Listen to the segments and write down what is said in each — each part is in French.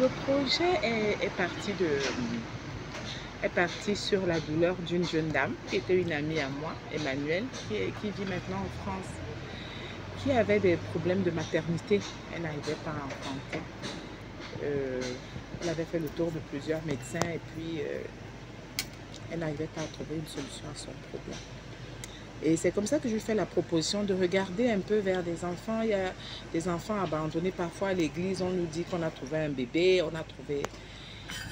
Le projet est parti sur la douleur d'une jeune dame qui était une amie à moi, Emmanuelle, qui vit maintenant en France, qui avait des problèmes de maternité. Elle n'arrivait pas à enfanter. Euh, elle avait fait le tour de plusieurs médecins et puis elle n'arrivait pas à trouver une solution à son problème. Et c'est comme ça que je fais la proposition de regarder un peu vers des enfants. Il y a des enfants abandonnés parfois à l'église. On nous dit qu'on a trouvé un bébé, on a trouvé...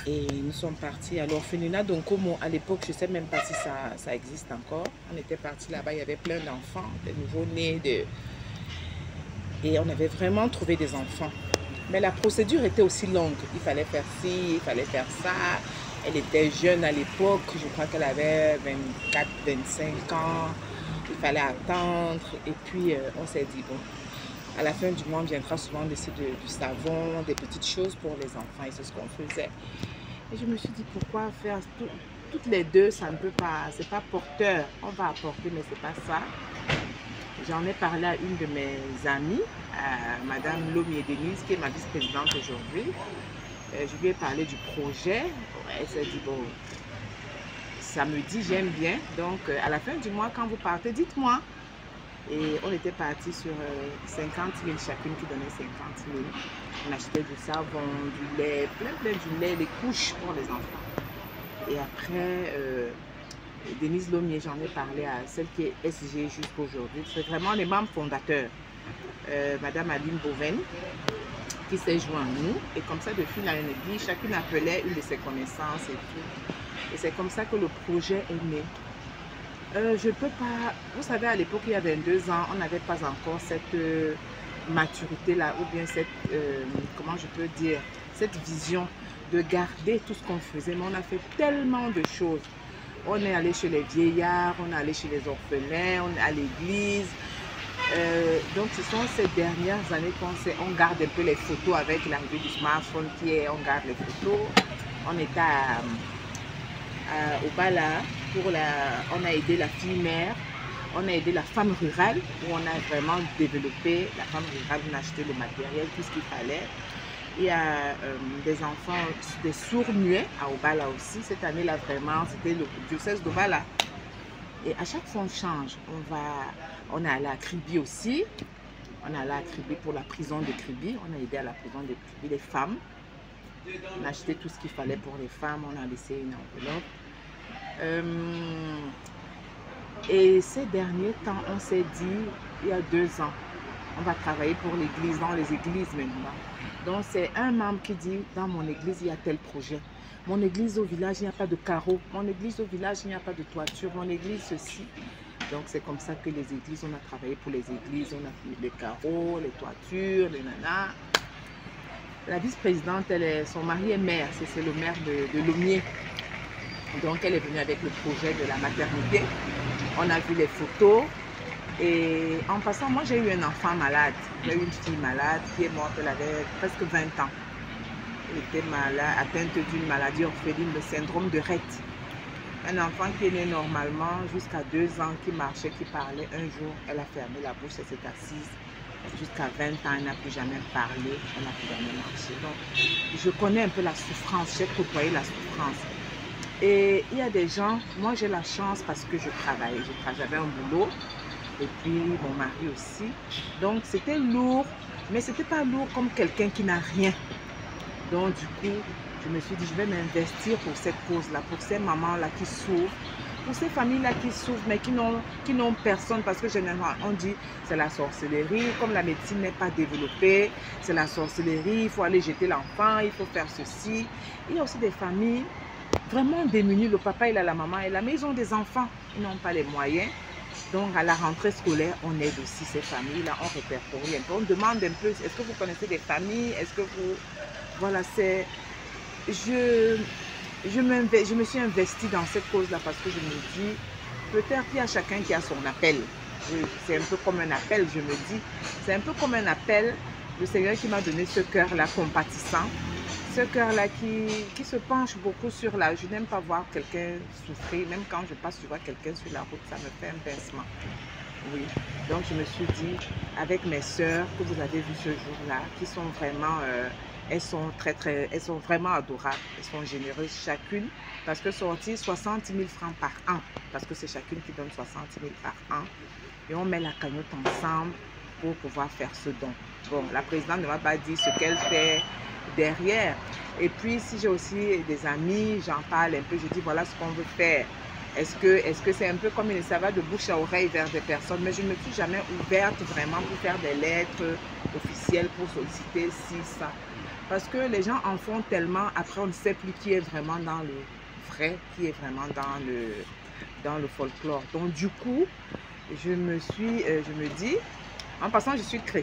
Et nous sommes partis à l'orphelinat d'Onkomo. À l'époque, je ne sais même pas si ça existe encore. On était partis là-bas, il y avait plein d'enfants, des nouveau-nés. Et on avait vraiment trouvé des enfants. Mais la procédure était aussi longue. Il fallait faire ci, il fallait faire ça. Elle était jeune à l'époque. Je crois qu'elle avait 24, 25 ans. Il fallait attendre. Et puis, on s'est dit, bon, à la fin du mois, on viendra souvent laisser du savon, des petites choses pour les enfants. Et c'est ce qu'on faisait. Et je me suis dit, pourquoi faire toutes les deux, ça ne peut pas, c'est pas porteur. On va apporter, mais c'est pas ça. J'en ai parlé à une de mes amies, Madame Lomier Denise, qui est ma vice-présidente aujourd'hui. Je lui ai parlé du projet. Elle s'est dit, bon, ça me dit, j'aime bien. Donc, à la fin du mois, quand vous partez, dites-moi. Et on était partis sur 50 000 chacune qui donnait 50 000. On achetait du savon, du lait, plein du lait, les couches pour les enfants. Et après, Denise Lomier, j'en ai parlé à celle qui est SG jusqu'aujourd'hui. C'est vraiment les membres fondateurs. Madame Aline Boven, qui s'est joint à nous. Et comme ça, de fil en aiguille, chacune appelait une de ses connaissances et tout. Et c'est comme ça que le projet est né. Je peux pas, vous savez, à l'époque, il y a 22 ans, on n'avait pas encore cette maturité-là, ou bien cette, comment je peux dire, cette vision de garder tout ce qu'on faisait. Mais on a fait tellement de choses. On est allé chez les vieillards, on est allé chez les orphelins, on est à l'église. Donc, ce sont ces dernières années qu'on garde un peu les photos avec l'arrivée du smartphone, on garde les photos. On était au Bala. On a aidé la fille mère, on a aidé la femme rurale, où on a vraiment développé la femme rurale, on a acheté le matériel, tout ce qu'il fallait. Il y a des enfants, des sourds-muets à Obala aussi. Cette année-là, vraiment, c'était le diocèse d'Obala. Et à chaque fois, on change. On est allé à Kribi aussi. On est allé à Kribi pour la prison de Kribi. On a aidé à la prison de Kribi les femmes. On a acheté tout ce qu'il fallait pour les femmes. On a laissé une enveloppe. Et ces derniers temps, on s'est dit, il y a 2 ans, on va travailler pour l'église, dans les églises maintenant. Donc c'est un membre qui dit, dans mon église, il y a tel projet. Mon église au village, il n'y a pas de carreaux. Mon église au village, il n'y a pas de toiture. Mon église, ceci. Donc c'est comme ça que les églises, on a travaillé pour les églises. On a fait les carreaux, les toitures, les nanas. La vice-présidente, son mari est maire, c'est le maire de Lomier. Donc elle est venue avec le projet de la maternité. On a vu les photos. Et en passant, moi j'ai eu un enfant malade. J'ai eu une fille malade qui est morte, elle avait presque 20 ans. Elle était malade, atteinte d'une maladie orpheline, le syndrome de Rett. Un enfant qui est né normalement jusqu'à 2 ans, qui marchait, qui parlait. Un jour, elle a fermé la bouche, elle s'est assise. Jusqu'à 20 ans, elle n'a plus jamais parlé, elle n'a plus jamais marché. Donc, je connais un peu la souffrance, j'ai côtoyé la souffrance. Et il y a des gens, moi j'ai la chance parce que je travaille, j'avais un boulot et puis mon mari aussi. Donc c'était lourd, mais c'était pas lourd comme quelqu'un qui n'a rien. Donc du coup, je me suis dit, je vais m'investir pour cette cause-là, pour ces mamans-là qui souffrent, pour ces familles-là qui souffrent, mais qui n'ont personne, parce que généralement on dit c'est la sorcellerie, comme la médecine n'est pas développée, c'est la sorcellerie, il faut aller jeter l'enfant, il faut faire ceci. Il y a aussi des familles vraiment démunis, le papa il a la maman et la mais ils ont des enfants, ils n'ont pas les moyens. Donc à la rentrée scolaire, on aide aussi ces familles-là, on répertorie un peu, on demande un peu, est-ce que vous connaissez des familles, est-ce que vous... Voilà, c'est... Je me suis investie dans cette cause-là parce que je me dis, peut-être qu'il y a chacun qui a son appel. C'est un peu comme un appel, je me dis. C'est un peu comme un appel, le Seigneur qui m'a donné ce cœur-là compatissant. Ce cœur-là qui se penche beaucoup sur la... Je n'aime pas voir quelqu'un souffrir. Même quand je passe, je vois quelqu'un sur la route, ça me fait un pincement. Oui. Donc je me suis dit, avec mes sœurs que vous avez vues ce jour-là, qui sont vraiment elles sont vraiment adorables. Elles sont généreuses chacune parce que sortir 60 000 francs par an, parce que c'est chacune qui donne 60 000 par an. Et on met la cagnotte ensemble pour pouvoir faire ce don. Bon, la présidente ne m'a pas dit ce qu'elle fait derrière. Et puis, si j'ai aussi des amis, j'en parle un peu, je dis voilà ce qu'on veut faire. Est-ce que c'est un peu comme ça va de bouche à oreille vers des personnes, mais je ne me suis jamais ouverte vraiment pour faire des lettres officielles, pour solliciter ci, ça. Parce que les gens en font tellement, après on ne sait plus qui est vraiment dans le vrai, qui est vraiment dans le folklore. Donc du coup, je me dis, en passant, je suis chrétienne.